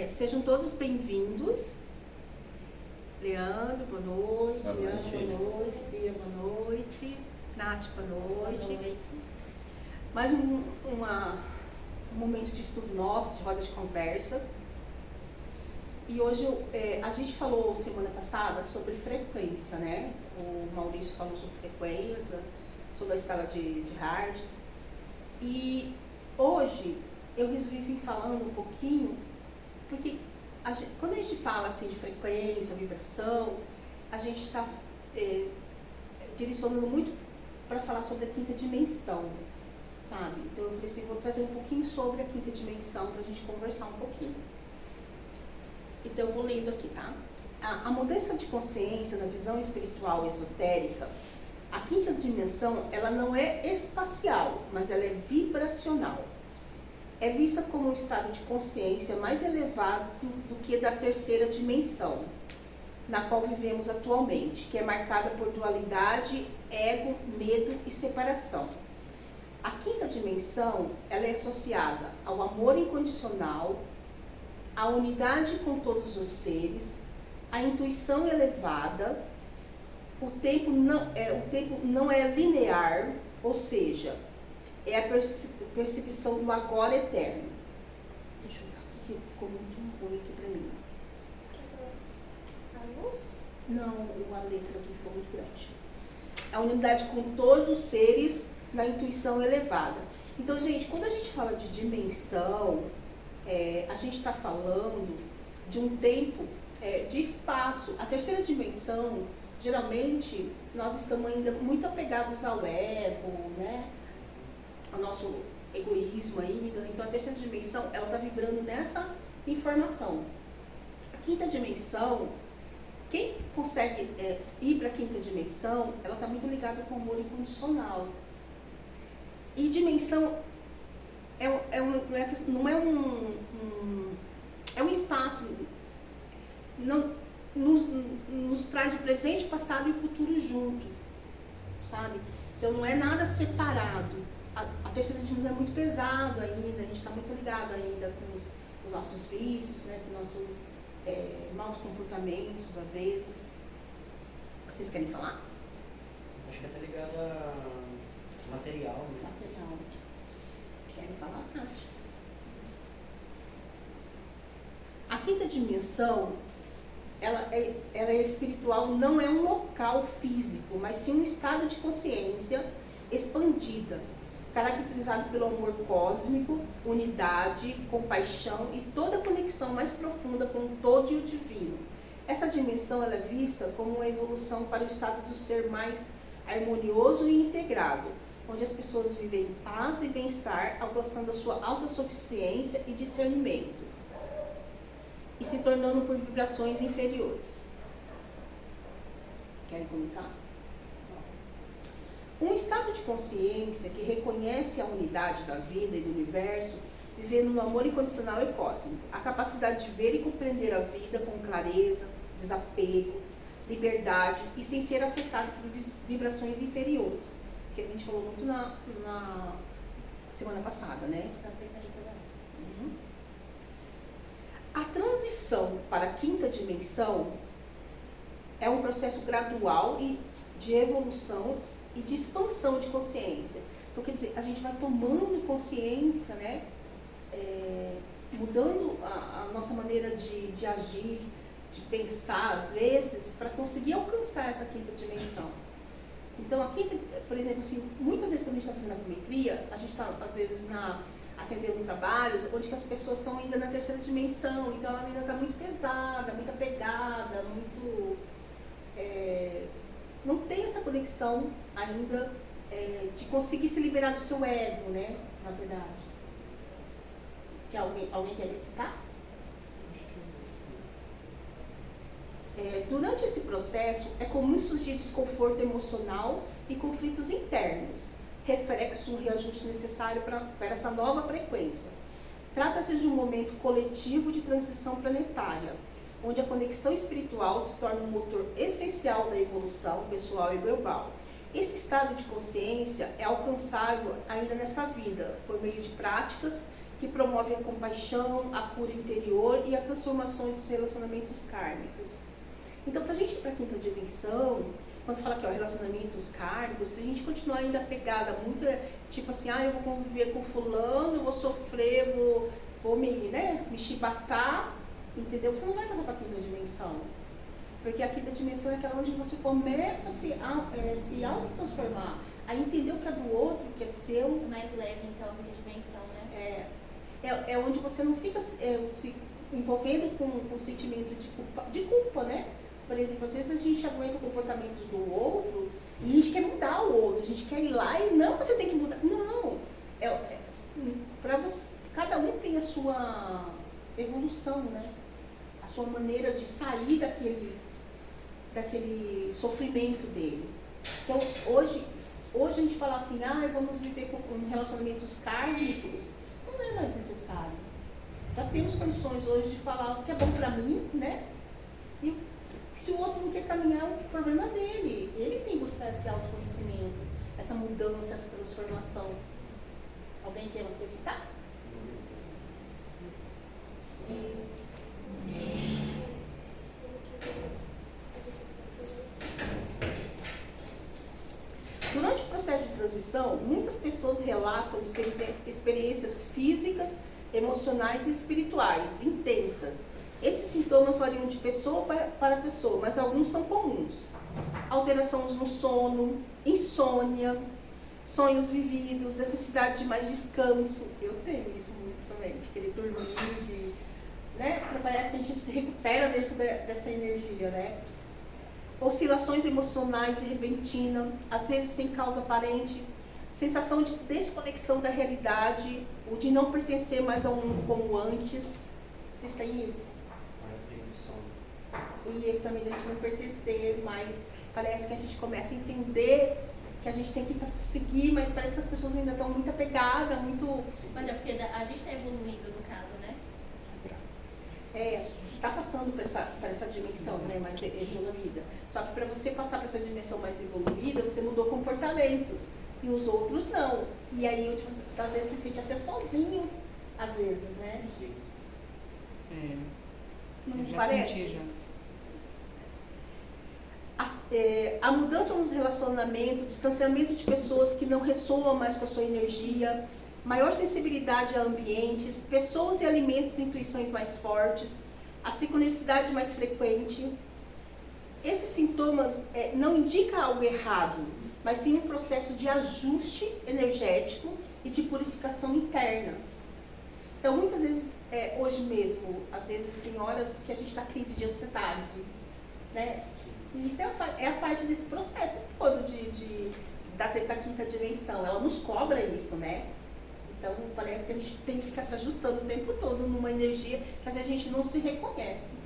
Sejam todos bem-vindos. Leandro, boa noite. Ana, boa noite. Bia, boa noite. Nath, boa noite. Boa noite. Mais um momento de estudo nosso, de roda de conversa. E hoje a gente falou semana passada sobre frequência, né? O Maurício falou sobre frequência, sobre a escala de Hertz. E hoje eu resolvi vir falando um pouquinho, porque quando a gente fala assim de frequência, vibração, a gente está direcionando muito para falar sobre a quinta dimensão, sabe? Então eu falei assim, vou trazer um pouquinho sobre a quinta dimensão para a gente conversar um pouquinho. Então eu vou lendo aqui, tá? A mudança de consciência na visão espiritual esotérica, a quinta dimensão, ela não é espacial, mas ela é vibracional. É vista como um estado de consciência mais elevado do que da terceira dimensão, na qual vivemos atualmente, que é marcada por dualidade, ego, medo e separação. A quinta dimensão, ela é associada ao amor incondicional, à unidade com todos os seres, à intuição elevada. O tempo não é linear, ou seja, é a percepção do agora eterno. Deixa eu ver aqui que ficou muito ruim aqui pra mim. A luz? Não, a letra aqui ficou muito grande. A unidade com todos os seres na intuição elevada. Então, gente, quando a gente fala de dimensão, a gente está falando de um tempo, de espaço. A terceira dimensão, geralmente, nós estamos ainda muito apegados ao ego, né? Ao nosso egoísmo ainda. Então, a terceira dimensão, ela está vibrando nessa informação. A quinta dimensão, quem consegue ir para a quinta dimensão, ela está muito ligada com o amor incondicional. E dimensão não é um espaço, não nos traz o presente, o passado e o futuro junto, sabe? Então não é nada separado. A terceira dimensão é muito pesado ainda, a gente está muito ligado ainda com os nossos vícios, né, com nossos maus comportamentos, às vezes. Vocês querem falar? Acho que é até ligado a material, né? Material. Querem falar, Nath? A quinta dimensão, ela é espiritual, não é um local físico, mas sim um estado de consciência expandida, caracterizado pelo amor cósmico, unidade, compaixão e toda a conexão mais profunda com o todo e o divino. Essa dimensão ela é vista como uma evolução para o estado do ser mais harmonioso e integrado, onde as pessoas vivem em paz e bem-estar, alcançando a sua autossuficiência e discernimento, e se tornando por vibrações inferiores. Querem comentar? Um estado de consciência que reconhece a unidade da vida e do universo, vivendo no amor incondicional e cósmico, a capacidade de ver e compreender a vida com clareza, desapego, liberdade e sem ser afetado por vibrações inferiores, que a gente falou muito na semana passada, né? Estava pensando nisso agora. A transição para a quinta dimensão é um processo gradual e de evolução e de expansão de consciência. Então, quer dizer, a gente vai tomando consciência, né? Mudando a nossa maneira de agir, de pensar, às vezes, para conseguir alcançar essa quinta dimensão. Então, a quinta, por exemplo, assim, muitas vezes quando a gente está fazendo a apometria, a gente está, às vezes, atendendo trabalhos onde que as pessoas estão ainda na terceira dimensão, então ela ainda está muito pesada, muito apegada, muito... não tem essa conexão ainda de conseguir se liberar do seu ego, né? Na verdade. Que alguém quer citar? Durante esse processo, é comum surgir desconforto emocional e conflitos internos, reflexo do reajuste necessário para essa nova frequência. Trata-se de um momento coletivo de transição planetária, onde a conexão espiritual se torna um motor essencial da evolução pessoal e global. Esse estado de consciência é alcançável ainda nesta vida, por meio de práticas que promove a compaixão, a cura interior e a transformação dos relacionamentos kármicos. Então, para a gente ir para a quinta dimensão, quando fala que é relacionamentos kármicos, se a gente continuar ainda pegada muito, tipo assim, eu vou conviver com fulano, eu vou sofrer, vou me chibatar, entendeu? Você não vai passar para a quinta dimensão. Porque a quinta dimensão é aquela onde você começa a se auto-transformar, a entender o que é do outro, o que é seu. Mais leve, então, a quinta dimensão, né? É onde você não fica se envolvendo com o sentimento de culpa, né? Por exemplo, às vezes a gente aguenta comportamentos do outro e a gente quer mudar o outro, a gente quer ir lá e não, você tem que mudar. Não, para você, cada um tem a sua evolução, né? A sua maneira de sair daquele sofrimento dele. Então, hoje a gente fala assim, vamos viver com relacionamentos kármicos, não é mais necessário. Já temos condições hoje de falar o que é bom para mim, né? E se o outro não quer caminhar, é o problema dele. Ele tem que buscar esse autoconhecimento, essa mudança, essa transformação. Alguém quer acrescentar? Durante o processo de transição, muitas pessoas relatam experiências físicas, emocionais e espirituais intensas. Esses sintomas variam de pessoa para pessoa, mas alguns são comuns. Alterações no sono, insônia, sonhos vividos, necessidade de mais descanso. Eu tenho isso muito também, de querer dormir, né? Parece que a gente se recupera dentro dessa energia, né? Oscilações emocionais e repentinas, às vezes sem causa aparente, sensação de desconexão da realidade, ou de não pertencer mais ao mundo como antes. Vocês têm isso? Eu tenho sono. E esse também da gente não pertencer, mas parece que a gente começa a entender que a gente tem que seguir, mas parece que as pessoas ainda estão muito apegadas, muito... Mas é porque a gente está evoluindo, no caso, né? Você está passando por essa dimensão, né, mais evoluída. Só que para você passar para essa dimensão mais evoluída, você mudou comportamentos. E os outros não. E aí onde você às vezes se sente até sozinho, às vezes, né? Sim. Não já parece? senti já. A mudança nos relacionamentos, distanciamento de pessoas que não ressoam mais com a sua energia, maior sensibilidade a ambientes, pessoas e alimentos, intuições mais fortes, a sincronicidade mais frequente. Esses sintomas não indicam algo errado, mas sim um processo de ajuste energético e de purificação interna. Então, muitas vezes, hoje mesmo, às vezes tem horas que a gente está em crise de ansiedade, né? E isso é a parte desse processo todo da quinta dimensão. Ela nos cobra isso, né? Então, parece que a gente tem que ficar se ajustando o tempo todo numa energia que às vezes a gente não se reconhece.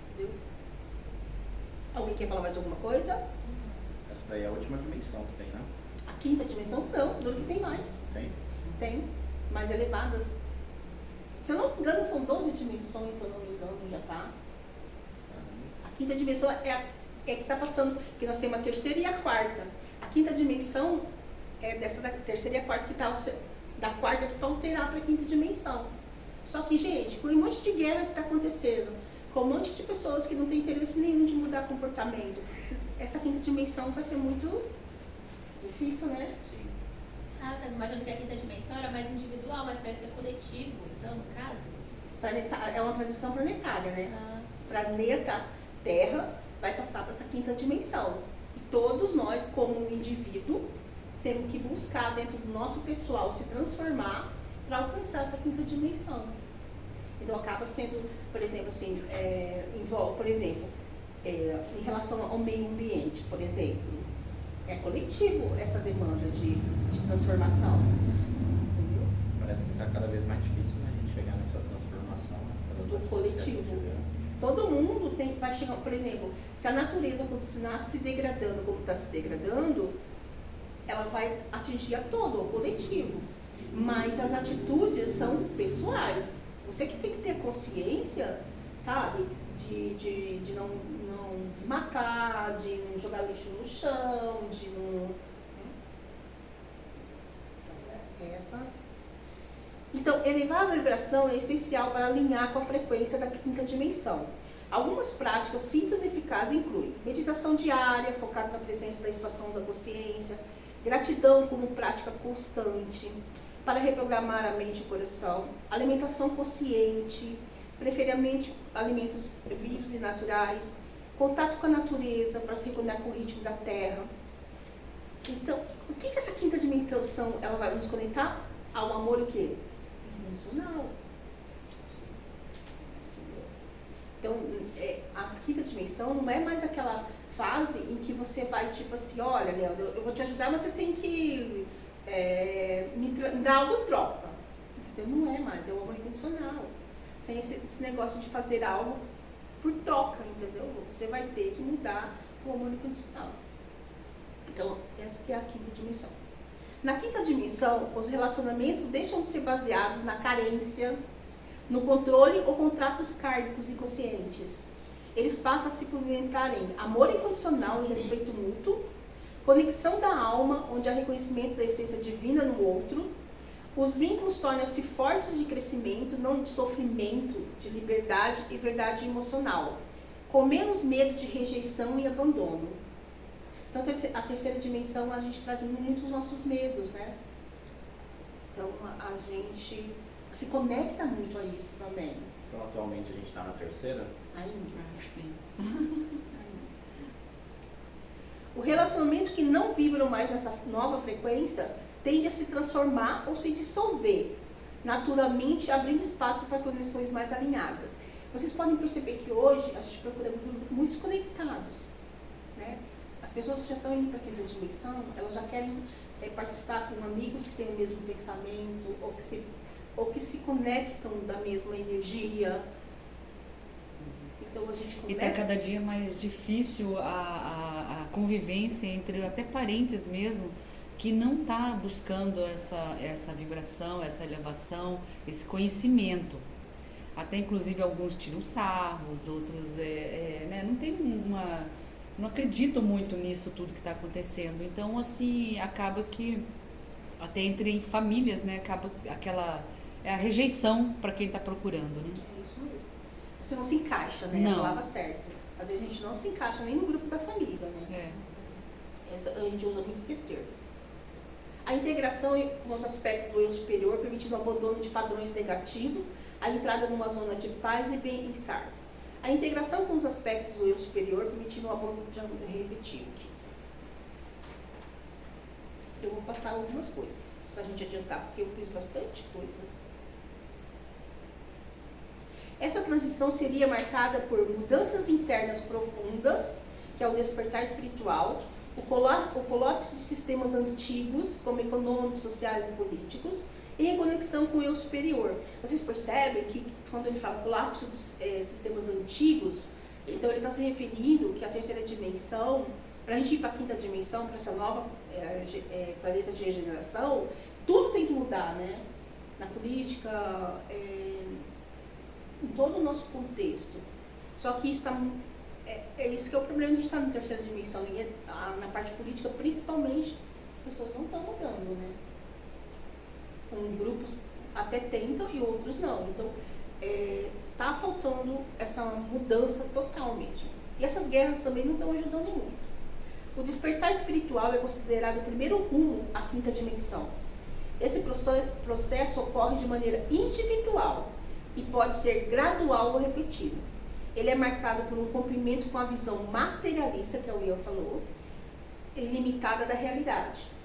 Entendeu? Alguém quer falar mais alguma coisa? Essa daí é a última dimensão que tem, né? A quinta dimensão, não. Duro que tem mais. Tem? Tem. Mais elevadas. Se eu não me engano, são 12 dimensões, se eu não me engano, já tá. A quinta dimensão é que está passando, que nós temos a terceira e a quarta. A quinta dimensão é dessa da terceira e a quarta que está da quarta que para alterar para a quinta dimensão. Só que, gente, com um monte de guerra que está acontecendo, com um monte de pessoas que não têm interesse nenhum de mudar comportamento, essa quinta dimensão vai ser muito difícil, né? Sim. Eu estava imaginando que a quinta dimensão era mais individual, mas parece que é coletivo, então, no caso. É uma transição planetária, né? Sim. Planeta Terra vai passar para essa quinta dimensão. E todos nós, como indivíduo, temos que buscar dentro do nosso pessoal se transformar para alcançar essa quinta dimensão. Então acaba sendo, por exemplo, assim, em relação ao meio ambiente, por exemplo, é coletivo essa demanda de transformação. Entendeu? Parece que está cada vez mais difícil, né, a gente chegar nessa transformação, né, pelas Do notícias coletivo. que a gente vê. Todo mundo vai chegar, por exemplo, se a natureza continuar se degradando como está se degradando, ela vai atingir a todo, o coletivo. Mas as atitudes são pessoais. Você que tem que ter consciência, sabe, de não desmatar, de não jogar lixo no chão, de não... Essa. Então, elevar a vibração é essencial para alinhar com a frequência da quinta dimensão. Algumas práticas simples e eficazes incluem meditação diária, focada na presença da expansão da consciência, gratidão como prática constante, para reprogramar a mente e o coração, alimentação consciente, preferencialmente alimentos vivos e naturais, contato com a natureza para se reconectar com o ritmo da terra. Então, o que essa quinta dimensão ela vai nos conectar? Ao amor o quê? Incondicional. Então, a quinta dimensão não é mais aquela fase em que você vai, tipo assim, olha, Leandro, eu vou te ajudar, mas você tem que me dar algo em troca. Entendeu? Não é mais, é o amor incondicional. Sem esse negócio de fazer algo por troca, entendeu? Você vai ter que mudar o amor incondicional. Então, essa que é a quinta dimensão. Na quinta dimensão, os relacionamentos deixam de ser baseados na carência, no controle ou contratos kármicos inconscientes. Eles passam a se fundamentar em amor incondicional e respeito mútuo, conexão da alma, onde há reconhecimento da essência divina no outro. Os vínculos tornam-se fortes de crescimento, não de sofrimento, de liberdade e verdade emocional, com menos medo de rejeição e abandono. Então, a terceira dimensão, a gente traz muito os nossos medos, né? Então, a gente se conecta muito a isso também. Então, atualmente a gente está na terceira? Ainda. Sim. O relacionamento que não vibra mais nessa nova frequência tende a se transformar ou se dissolver, naturalmente abrindo espaço para conexões mais alinhadas. Vocês podem perceber que hoje a gente procura muitos conectados, né? As pessoas que já estão indo para a quinta dimensão, elas já querem participar com amigos que têm o mesmo pensamento ou que se conectam da mesma energia. Então a gente começa... E está cada dia mais difícil a convivência entre até parentes mesmo, que não está buscando essa vibração, essa elevação, esse conhecimento. Até inclusive alguns tiram sarros, outros né, não acreditam muito nisso tudo que está acontecendo. Então, assim, acaba que até entre famílias, né, acaba a rejeição para quem está procurando, né? É isso mesmo. Você não se encaixa, né? Não. A palavra certa. Às vezes a gente não se encaixa nem no grupo da família, né? A gente usa muito esse termo. A integração com os aspectos do eu superior, permitindo o abandono de padrões negativos, a entrada numa zona de paz e bem-estar. A integração com os aspectos do eu superior, permitindo o abandono de repetir aqui. Eu vou passar algumas coisas para a gente adiantar, porque eu fiz bastante coisa. Essa transição seria marcada por mudanças internas profundas, que é o despertar espiritual, o colapso de sistemas antigos, como econômicos, sociais e políticos, e reconexão com o eu superior. Vocês percebem que quando ele fala colapso de sistemas antigos, então ele está se referindo que a terceira dimensão, para a gente ir para a quinta dimensão, para essa nova planeta de regeneração, tudo tem que mudar, né? Na política, em todo o nosso contexto. Só que isso isso que é o problema de estar na terceira dimensão. Na parte política, principalmente, as pessoas não estão mudando, né? Grupos até tentam e outros não. Então, tá faltando essa mudança total mesmo. E essas guerras também não estão ajudando muito. O despertar espiritual é considerado o primeiro rumo à quinta dimensão. Esse processo ocorre de maneira individual e pode ser gradual ou repetido. Ele é marcado por um rompimento com a visão materialista, que é o Ian falou, ilimitada da realidade.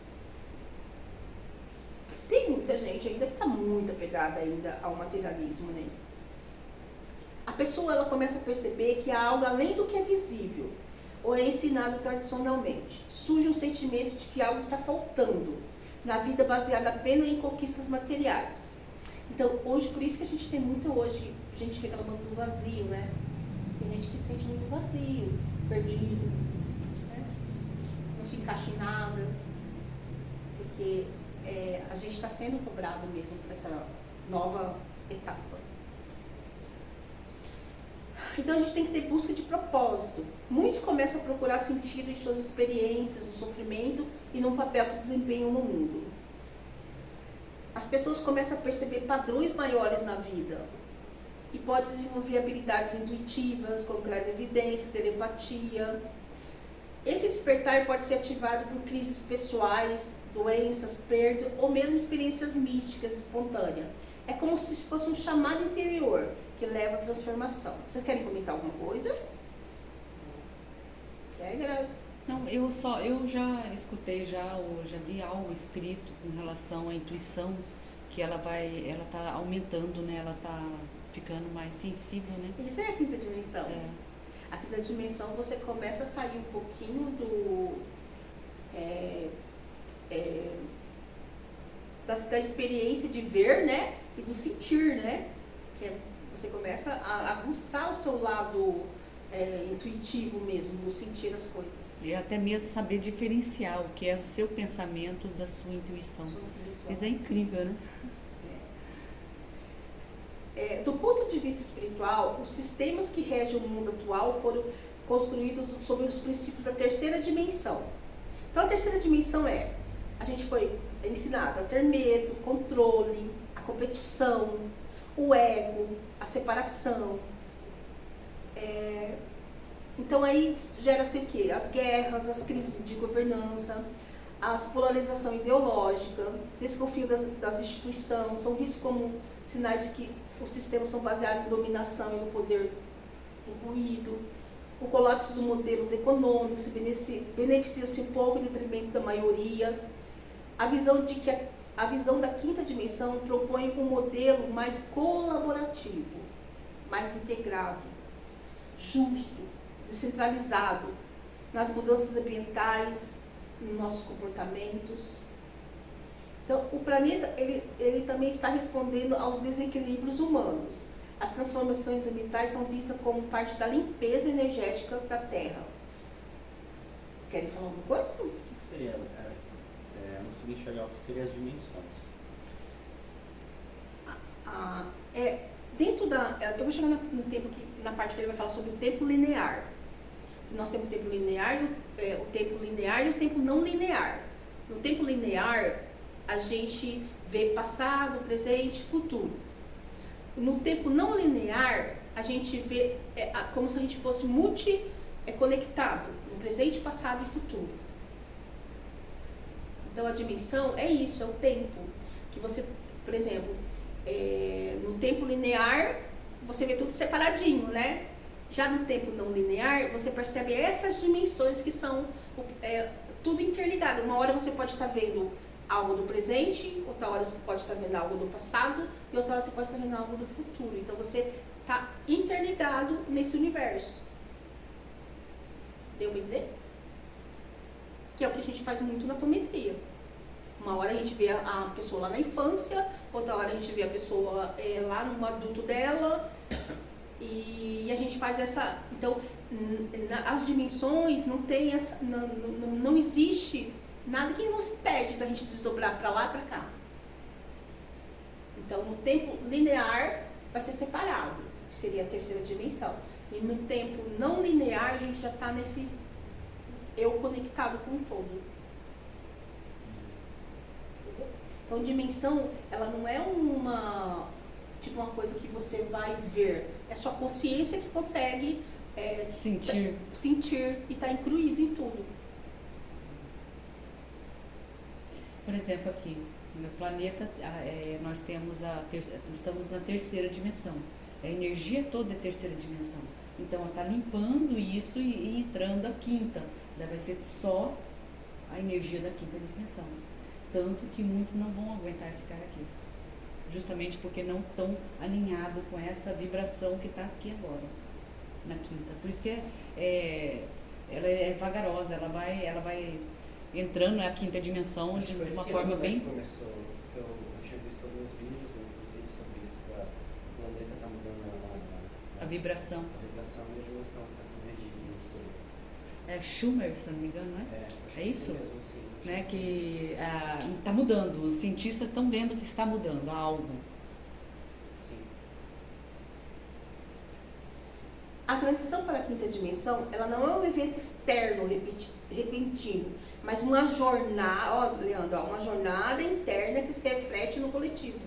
Tem muita gente ainda que está muito apegada ainda ao materialismo, né? A pessoa ela começa a perceber que há algo além do que é visível ou é ensinado tradicionalmente. Surge um sentimento de que algo está faltando na vida baseada apenas em conquistas materiais. Então, hoje, por isso que a gente tem muito hoje gente reclamando do vazio, né? Tem gente que se sente muito vazio, perdido, né? Não se encaixa em nada, porque a gente está sendo cobrado mesmo para essa nova etapa. Então a gente tem que ter busca de propósito. Muitos começam a procurar sentido em suas experiências, no sofrimento e no papel que desempenham no mundo. As pessoas começam a perceber padrões maiores na vida e podem desenvolver habilidades intuitivas, como clarividência, telepatia. Esse despertar pode ser ativado por crises pessoais, doenças, perda ou mesmo experiências místicas espontâneas. É como se fosse um chamado interior que leva à transformação. Vocês querem comentar alguma coisa? Quer, Grazi? Não, eu já escutei ou já vi algo escrito com relação à intuição, que ela tá aumentando, né? Ela tá ficando mais sensível, né? Isso é a quinta dimensão. É. A quinta dimensão você começa a sair um pouquinho do da experiência de ver, né? E do sentir, né? Você começa a aguçar o seu lado intuitivo mesmo, do sentir as coisas. E até mesmo saber diferenciar o que é o seu pensamento da sua intuição. Isso é incrível, né? Do ponto de vista espiritual, os sistemas que regem o mundo atual foram construídos sobre os princípios da terceira dimensão. Então, a terceira dimensão a gente foi ensinado a ter medo, controle, a competição, o ego, a separação. Então, aí gera-se o quê? As guerras, as crises de governança, as polarização ideológica, desconfio das instituições, são vistos como sinais de que os sistemas são baseados em dominação e no poder do ruído, o colapso dos modelos econômicos, beneficia-se um pouco em detrimento da maioria, a visão da quinta dimensão propõe um modelo mais colaborativo, mais integrado, justo, descentralizado, nas mudanças ambientais, nos nossos comportamentos. Então, o planeta ele também está respondendo aos desequilíbrios humanos. As transformações ambientais são vistas como parte da limpeza energética da Terra. Querem falar alguma coisa? O que seria? Não consegui enxergar o que seriam as dimensões. Eu vou chegar no tempo na parte que ele vai falar sobre o tempo linear. Nós temos o tempo linear, o tempo linear e o tempo não linear. No tempo linear, a gente vê passado, presente, futuro. No tempo não linear, a gente vê como se a gente fosse conectado, no presente, passado e futuro. Então, a dimensão é isso, é o tempo. Que você, por exemplo, no tempo linear, você vê tudo separadinho, né? Já no tempo não linear, você percebe essas dimensões que são tudo interligado. Uma hora você pode estar vendo algo do presente, outra hora você pode estar vendo algo do passado, e outra hora você pode estar vendo algo do futuro. Então, você está interligado nesse universo. Deu pra entender? Que é o que a gente faz muito na apometria. Uma hora a gente vê a pessoa lá na infância, outra hora a gente vê a pessoa lá no adulto dela, e a gente faz essa... Então, as dimensões não tem essa... Não existe nada que nos impede da gente desdobrar para lá e para cá. Então, no tempo linear vai ser separado, que seria a terceira dimensão. E no tempo não linear, a gente já está nesse eu conectado com o todo. Entendeu? Então, dimensão, ela não é uma coisa que você vai ver. É sua consciência que consegue sentir e está incluído em tudo. Por exemplo, aqui no meu planeta, nós estamos na terceira dimensão. A energia toda é terceira dimensão. Então, ela está limpando isso e entrando a quinta. Daí vai ser só a energia da quinta dimensão. Tanto que muitos não vão aguentar ficar aqui. Justamente porque não estão alinhados com essa vibração que está aqui agora, na quinta. Por isso que ela é vagarosa, ela vai entrando na quinta dimensão de uma forma bem... Começou, eu tinha visto alguns vídeos, inclusive, sobre isso, que o planeta está mudando a vibração. A vibração e a dimensão está sendo regida. É Schumer, se não me engano, não é? É isso? Mesmo, sim, né? Que está mudando, os cientistas estão vendo que está mudando algo. Sim. A transição para a quinta dimensão, ela não é um evento externo repentino, mas uma jornada, ó, Leandro, ó, uma jornada interna que se reflete no coletivo.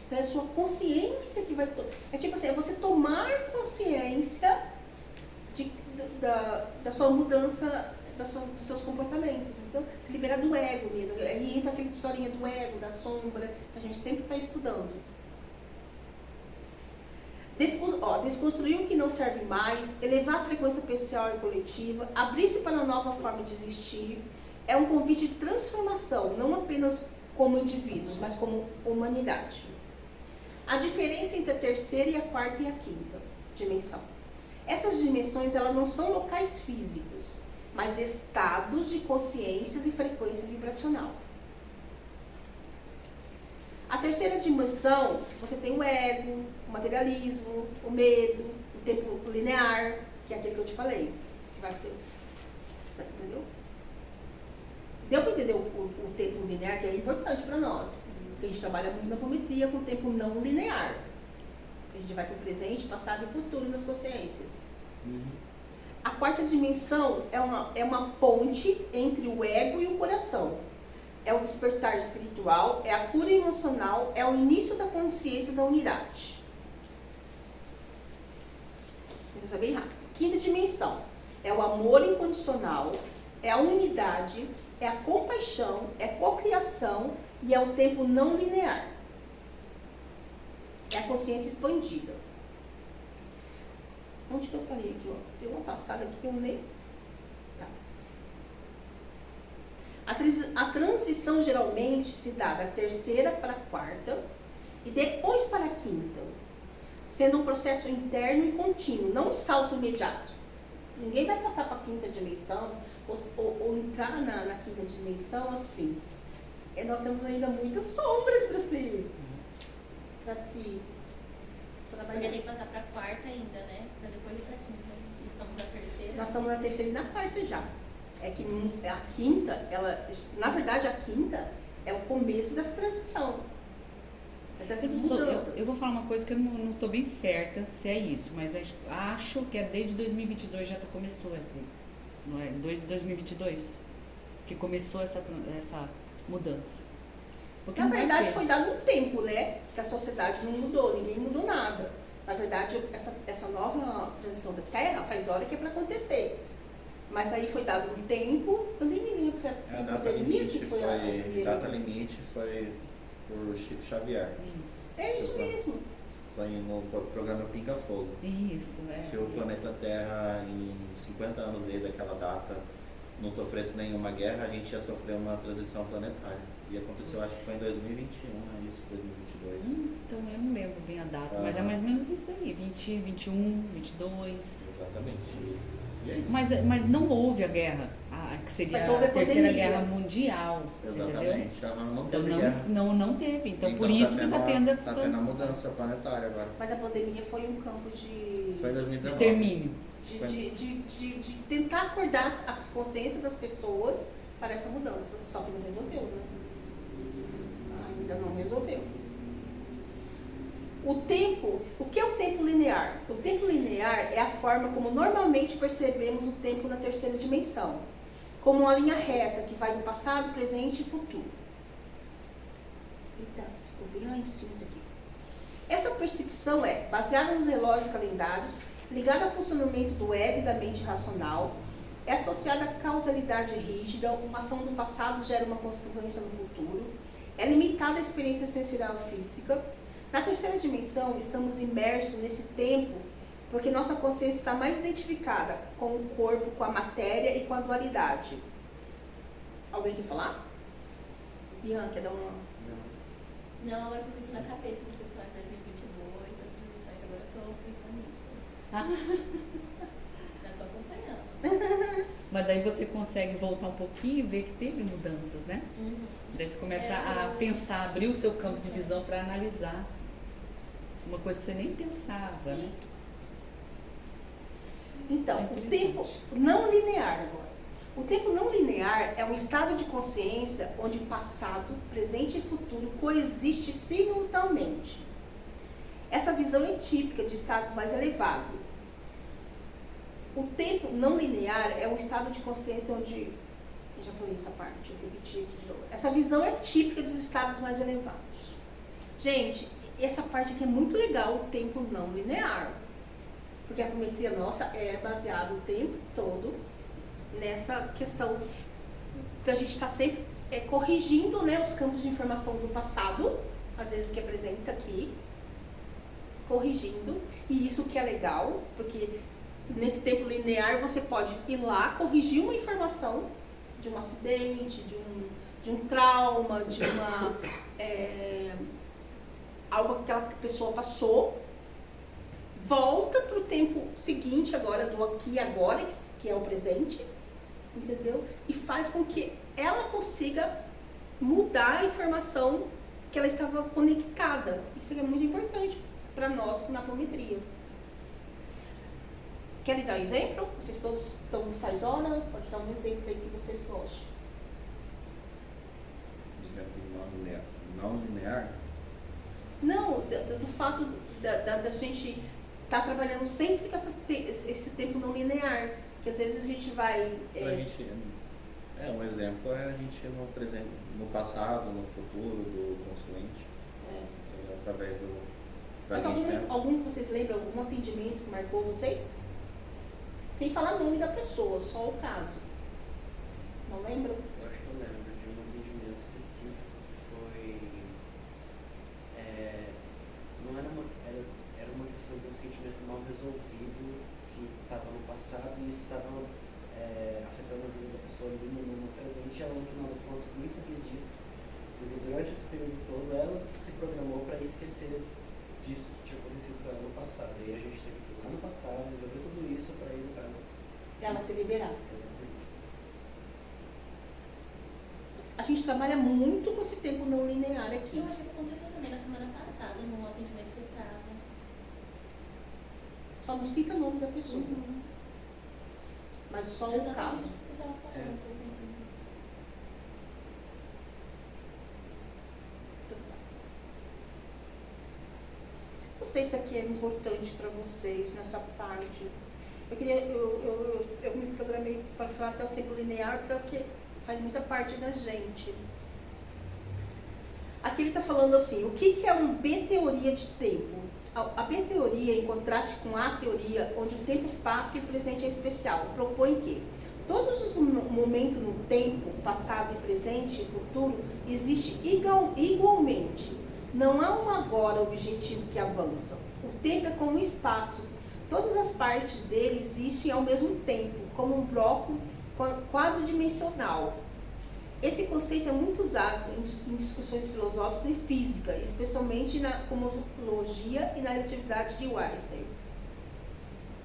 Então é a sua consciência que vai... É tipo assim, é você tomar consciência da sua mudança, dos seus comportamentos. Então, se liberar do ego mesmo. Aí entra aquela historinha do ego, da sombra, que a gente sempre está estudando. Desconstruir o que não serve mais, elevar a frequência pessoal e coletiva, abrir-se para uma nova forma de existir, é um convite de transformação, não apenas como indivíduos, mas como humanidade. A diferença entre a terceira e a quarta e a quinta dimensão. Essas dimensões, elas não são locais físicos, mas estados de consciências e frequência vibracional. A terceira dimensão, você tem o ego, o materialismo, o medo, o tempo linear, que é aquele que eu te falei, que vai ser... Entendeu? Deu para entender o tempo linear, que é importante para nós. Porque a gente trabalha muito na apometria com o tempo não linear. A gente vai para o presente, passado e futuro nas consciências. A quarta dimensão é uma ponte entre o ego e o coração. É o despertar espiritual, é a cura emocional, é o início da consciência da unidade. Vou fazer bem rápido. Quinta dimensão é o amor incondicional, é a unidade, é a compaixão, é a cocriação e é o tempo não linear. É a consciência expandida. Onde que eu parei aqui? Ó? Tem uma passada aqui que eu nem... Tá. A transição geralmente se dá da terceira para a quarta e depois para a quinta, sendo um processo interno e contínuo, não um salto imediato. Ninguém vai passar para a quinta dimensão ou entrar na quinta dimensão assim. Nós temos ainda muitas sombras para se trabalhar. Porque tem que passar para a quarta ainda, né? Para depois ir para a quinta. Estamos na terceira. Nós estamos na terceira e na quarta já. É que a quinta, na verdade a quinta é o começo dessa transição. Eu vou falar uma coisa que eu não estou bem certa se é isso, mas acho que é desde 2022 já começou essa, não é? 2022 que começou essa mudança. Porque na verdade foi dado um tempo, né? Que a sociedade não mudou, ninguém mudou nada. Na verdade, essa nova transição da Terra faz hora que é para acontecer. Mas aí foi dado um tempo, eu nem me lembro, foi a data pandemia limite que foi data limite foi por Chico Xavier. Isso. É isso mesmo. Foi no programa Pinga Fogo. Isso, é. Se o planeta Terra, em 50 anos desde aquela data, não sofresse nenhuma guerra, a gente ia sofrer uma transição planetária. E aconteceu, acho que foi em 2021, é isso, 2022. Então eu não lembro bem a data, mas é mais ou menos isso aí, 20, 21, 22. Exatamente. E é isso. Mas não houve a guerra, que seria a Terceira Guerra Mundial. Exatamente. Entendeu? Não Então teve guerra. não teve. Então por isso que está tendo essa Está tendo a mudança planetária agora. Mas a pandemia foi um campo de Foi em 2019. extermínio. De tentar acordar as consciências das pessoas para essa mudança. Só que não resolveu, né? Ainda não resolveu. O que é o tempo linear? O tempo linear é a forma como normalmente percebemos o tempo na terceira dimensão, como uma linha reta que vai do passado, presente e futuro. Eita, ficou bem lá em cima isso aqui. Essa percepção é baseada nos relógios calendários, ligada ao funcionamento do ego e da mente racional, é associada à causalidade rígida, uma ação do passado gera uma consequência no futuro, é limitada à experiência sensorial física. Na terceira dimensão, estamos imersos nesse tempo porque nossa consciência está mais identificada com o corpo, com a matéria e com a dualidade. Alguém quer falar? Ian, quer dar uma... Não, agora eu tô pensando na cabeça, como vocês falam, 2022, as transições, agora eu tô pensando nisso. Já tô acompanhando. Mas daí você consegue voltar um pouquinho e ver que teve mudanças, né? Daí você começa a pensar, abrir o seu campo de visão para analisar uma coisa que você nem pensava, Sim. né? Então, É o tempo não linear agora. O tempo não linear é um estado de consciência onde passado, presente e futuro coexistem simultaneamente. Essa visão é típica de estados mais elevados, O tempo não linear é um estado de consciência onde, eu já falei essa parte, eu repeti aqui de novo. Essa visão é típica dos estados mais elevados. Gente, essa parte aqui é muito legal, o tempo não linear. Porque a apometria nossa é baseada o tempo todo nessa questão de a gente estar sempre corrigindo, né, os campos de informação do passado, às vezes que apresenta aqui, corrigindo, e isso que é legal, porque nesse tempo linear você pode ir lá, corrigir uma informação de um acidente, de um trauma, de uma algo que aquela pessoa passou, volta para o tempo seguinte agora, do aqui e agora, que é o presente, entendeu? E faz com que ela consiga mudar a informação que ela estava conectada. Isso é muito importante para nós na apometria. Querem dar um exemplo? Vocês todos estão fazona? Pode dar um exemplo aí que vocês gostem. Exemplo não linear? Não, do fato da gente estar trabalhando sempre com esse tempo não linear. Que às vezes a gente vai... um exemplo é a gente no presente, no passado, no futuro do consulente. Entendeu? Através do... Mas algum que vocês lembram, algum atendimento que marcou vocês? Sem falar o nome da pessoa, só o caso. Não lembram? Eu acho que eu lembro de um atendimento específico que foi... era uma questão de um sentimento mal resolvido que estava no passado e isso estava afetando a vida da pessoa ali no presente, e ela no final das contas nem sabia disso, porque durante esse período todo ela se programou para esquecer disso que tinha acontecido com ela no passado. E aí a gente teve que ir lá no passado, resolver tudo isso para ir no caso. Ela se liberar. Exatamente. A gente trabalha muito com esse tempo não linear aqui. Eu acho que isso aconteceu também na semana passada, no atendimento que eu estava. Só não cita o nome da pessoa. Mas só o Exatamente caso. o que você estava falando. Não sei se aqui é importante para vocês nessa parte. Eu me programei para falar até o tempo linear porque faz muita parte da gente. Aqui ele está falando assim, o que é um B-teoria de tempo? A B-teoria, em contraste com a teoria, onde o tempo passa e o presente é especial, propõe que todos os momentos no tempo, passado e presente e futuro, existem igualmente. Não há um agora objetivo que avança. O tempo é como um espaço. Todas as partes dele existem ao mesmo tempo, como um bloco quadridimensional. Esse conceito é muito usado em discussões filosóficas e física, especialmente na cosmologia e na relatividade de Einstein.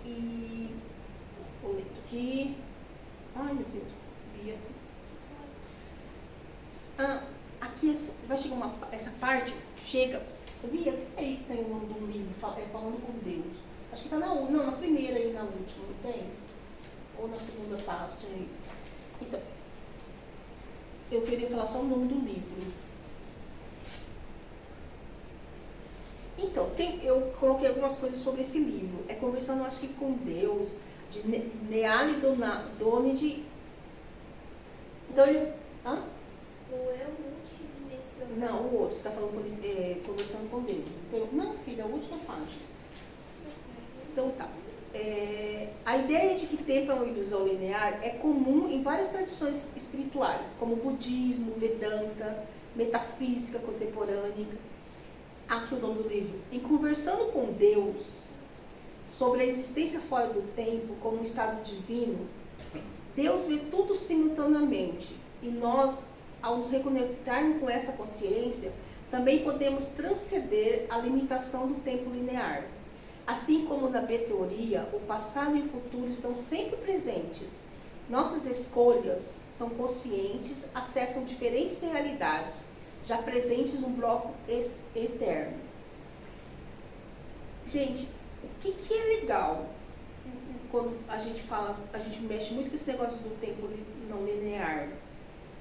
E vou ler aqui. Ai, meu Deus. Bia. Aqui vai chegar essa parte, chega. Bia, fica aí que tem o nome do livro, Falando com Deus. Acho que está na primeira e na última, não tem? Ou na segunda parte aí. Então, eu queria falar só o nome do livro. Então, eu coloquei algumas coisas sobre esse livro. É Conversando, acho que com Deus, de Neale Donald. Então ele... Hã? O eu multidimensional. Não, o outro que está falando Conversando com Deus. Não, filha, a última página. Então tá. A ideia de que tempo é uma ilusão linear é comum em várias tradições espirituais, como budismo, Vedanta, metafísica contemporânea. Aqui o nome do livro. Em Conversando com Deus, sobre a existência fora do tempo como um estado divino, Deus vê tudo simultaneamente e nós, ao nos reconectarmos com essa consciência, também podemos transcender a limitação do tempo linear. Assim como na B-teoria, o passado e o futuro estão sempre presentes. Nossas escolhas são conscientes, acessam diferentes realidades, já presentes no bloco eterno. Gente, o que é legal quando a gente fala, a gente mexe muito com esse negócio do tempo não linear?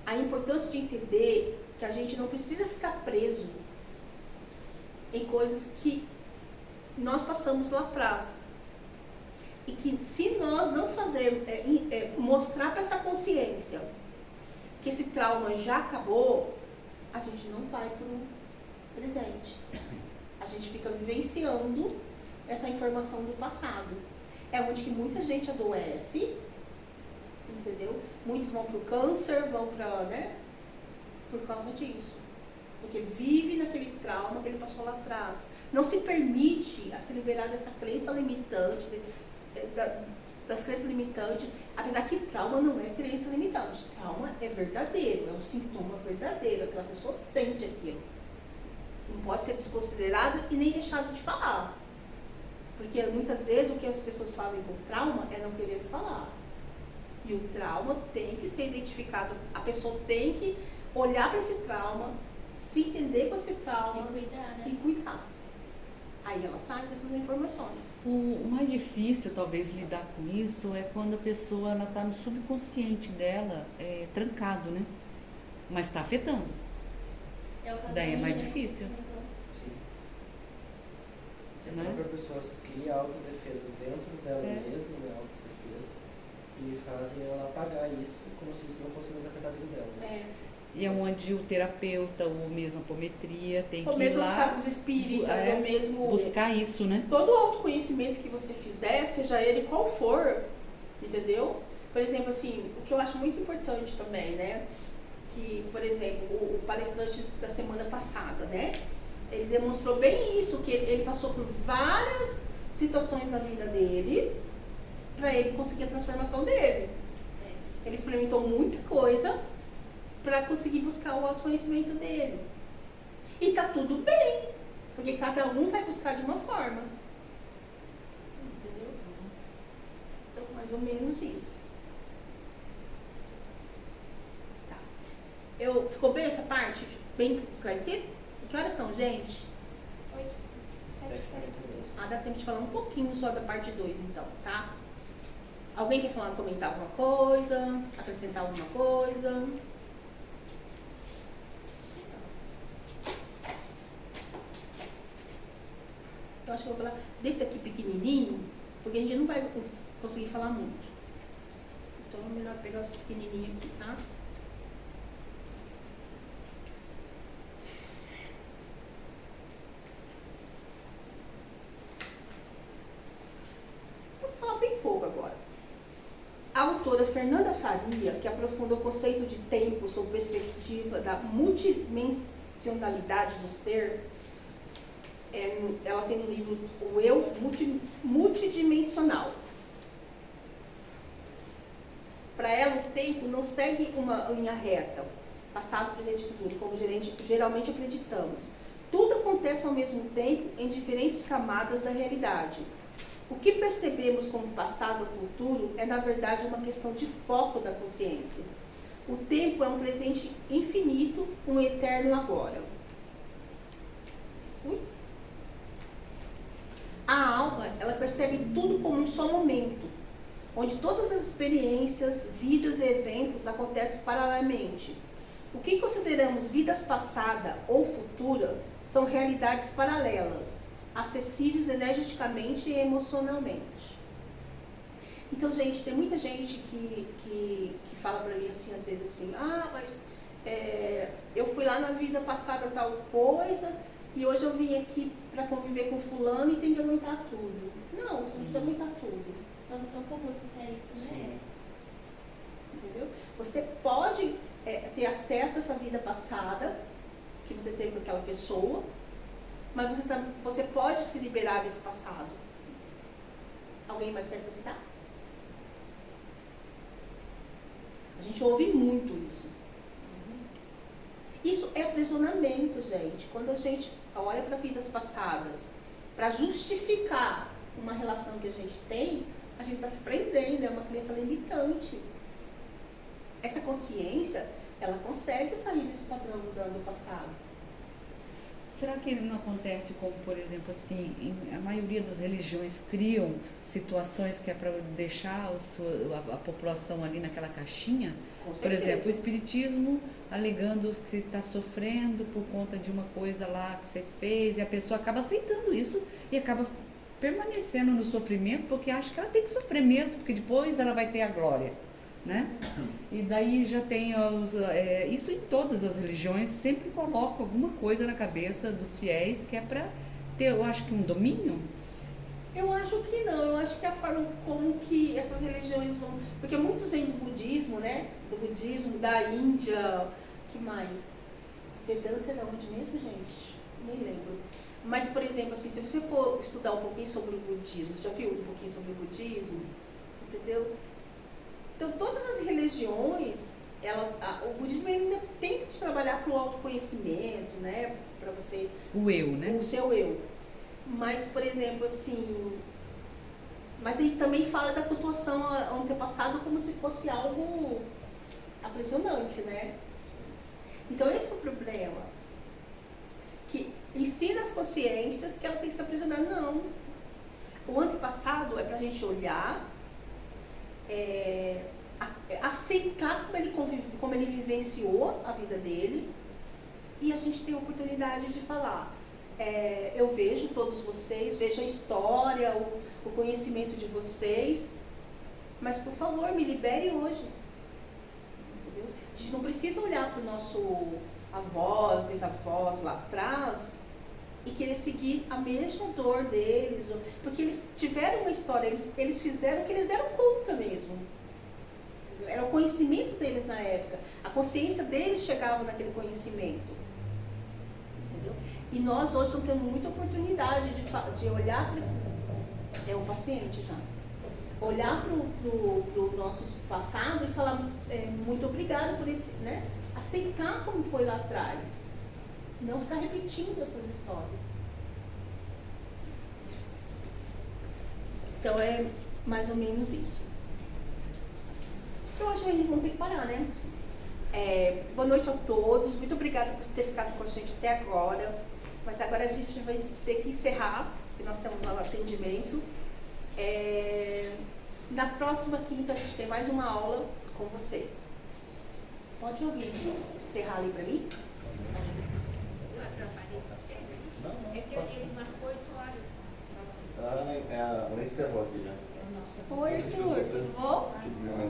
A importância de entender que a gente não precisa ficar preso em coisas que nós passamos lá atrás. E que se nós não mostrar para essa consciência que esse trauma já acabou, a gente não vai para o presente. A gente fica vivenciando essa informação do passado. É onde que muita gente adoece, entendeu? Muitos vão para o câncer, vão para, né? Por causa disso. Porque vive naquele trauma que ele passou lá atrás. Não se permite a se liberar dessa crença limitante, das crenças limitantes, apesar que trauma não é crença limitante. Trauma é verdadeiro, é um sintoma verdadeiro, aquela pessoa sente aquilo. Não pode ser desconsiderado e nem deixado de falar. Porque muitas vezes o que as pessoas fazem com trauma é não querer falar. E o trauma tem que ser identificado, a pessoa tem que olhar para esse trauma, se entender com esse trauma E cuidar, né? e cuidar. Aí ela sai dessas informações. O mais difícil, talvez, lidar com isso é quando a pessoa está no subconsciente dela, trancado, né? Mas está afetando. É o caso Daí é da mais menina, difícil. você comentou. Sim. Que a Né? própria pessoa cria autodefesas dentro dela É. mesma, né? Autodefesas, que fazem ela apagar isso como se isso não fosse mais afetar a vida dela. Né? E é onde o terapeuta, ou mesmo a apometria, tem Ou que ir mesmo as lá casas espíritas, é, ou mesmo buscar isso, né? todo o autoconhecimento que você fizer, seja ele qual for, entendeu? Por exemplo, assim, o que eu acho muito importante também, né? Que, por exemplo, o palestrante da semana passada, né? Ele demonstrou bem isso, que ele passou por várias situações na vida dele para ele conseguir a transformação dele. Ele experimentou muita coisa para conseguir buscar o autoconhecimento dele. E tá tudo bem, porque cada um vai buscar de uma forma. Entendeu? Então, mais ou menos isso. Tá. Ficou bem essa parte? Bem esclarecido? Que horas são, gente? 7h42. Dá tempo de falar um pouquinho só da parte 2, então, tá? Alguém quer falar, comentar alguma coisa? Acrescentar alguma coisa? Eu acho que eu vou falar desse aqui pequenininho, porque a gente não vai conseguir falar muito. Então é melhor pegar esse pequenininho aqui, tá? Vou falar bem pouco agora. A autora Fernanda Faria, que aprofunda o conceito de tempo sob perspectiva da multidimensionalidade do ser, ela tem um livro, O Eu Multidimensional. Para ela, o tempo não segue uma linha reta, passado, presente e futuro, como geralmente acreditamos. Tudo acontece ao mesmo tempo em diferentes camadas da realidade. O que percebemos como passado ou futuro é, na verdade, uma questão de foco da consciência. O tempo é um presente infinito, um eterno agora. A alma, ela percebe tudo como um só momento, onde todas as experiências, vidas e eventos acontecem paralelamente. O que consideramos vidas passada ou futura são realidades paralelas, acessíveis energeticamente e emocionalmente. Então, gente, tem muita gente que fala pra mim assim, às vezes assim, mas eu fui lá na vida passada tal coisa e hoje eu vim aqui para conviver com fulano e tem que aguentar tudo. Não, você não precisa aguentar tudo. Nossa, tão comum que é isso, né? Sim. Entendeu? Você pode ter acesso a essa vida passada que você teve com aquela pessoa, mas você pode se liberar desse passado. Alguém mais quer acrescentar? A gente ouve muito isso. Isso é aprisionamento, gente. Quando a gente olha para vidas passadas para justificar uma relação que a gente tem, a gente está se prendendo, é uma crença limitante. Essa consciência, ela consegue sair desse padrão do passado. Será que não acontece como, por exemplo, assim, a maioria das religiões criam situações que é para deixar a população ali naquela caixinha? Com Por certeza. exemplo, o espiritismo alegando que você está sofrendo por conta de uma coisa lá que você fez e a pessoa acaba aceitando isso e acaba permanecendo no sofrimento, porque acha que ela tem que sofrer mesmo, porque depois ela vai ter a glória, né? E daí já tem isso em todas as religiões, sempre coloca alguma coisa na cabeça dos fiéis que é para ter, eu acho que um domínio. Eu acho que não, eu acho que a forma como que essas religiões vão... Porque muitos vêm do budismo, né? Do budismo, da Índia, que mais? Vedanta é de onde mesmo, gente? Nem lembro. Mas, por exemplo, assim, se você for estudar um pouquinho sobre o budismo, você já viu um pouquinho sobre o budismo? Entendeu? Então, todas as religiões, o budismo ainda tenta te trabalhar para o autoconhecimento, né? Para você... O eu, né? O seu eu. Mas, por exemplo, assim... Mas ele também fala da cultuação ao antepassado como se fosse algo aprisionante, né? Então, esse é o problema. Que ensina as consciências que ela tem que se aprisionar. Não. O antepassado é pra gente olhar, aceitar como ele vivenciou a vida dele, e a gente tem a oportunidade de falar. Eu vejo todos vocês, vejo a história, o conhecimento de vocês, mas por favor, me libere hoje. Entendeu? A gente não precisa olhar para o nosso avós, bisavós lá atrás e querer seguir a mesma dor deles, porque eles tiveram uma história, eles fizeram o que eles deram conta mesmo. Era o conhecimento deles na época, a consciência deles chegava naquele conhecimento. E nós hoje não temos muita oportunidade de olhar para esses... É o paciente já. Olhar para o nosso passado e falar muito obrigado por esse... né? Aceitar como foi lá atrás. Não ficar repetindo essas histórias. Então é mais ou menos isso. Eu acho que a gente vai ter que parar, né? Boa noite a todos. Muito obrigada por ter ficado com a gente até agora. Mas agora a gente vai ter que encerrar, porque nós temos lá o atendimento. Na próxima quinta a gente tem mais uma aula com vocês. Pode ouvir, encerrar ali para mim? Eu atrapalhei você? É que ele marcou 8 horas. Ela encerrou aqui já. Oi, Arthur, tudo bom?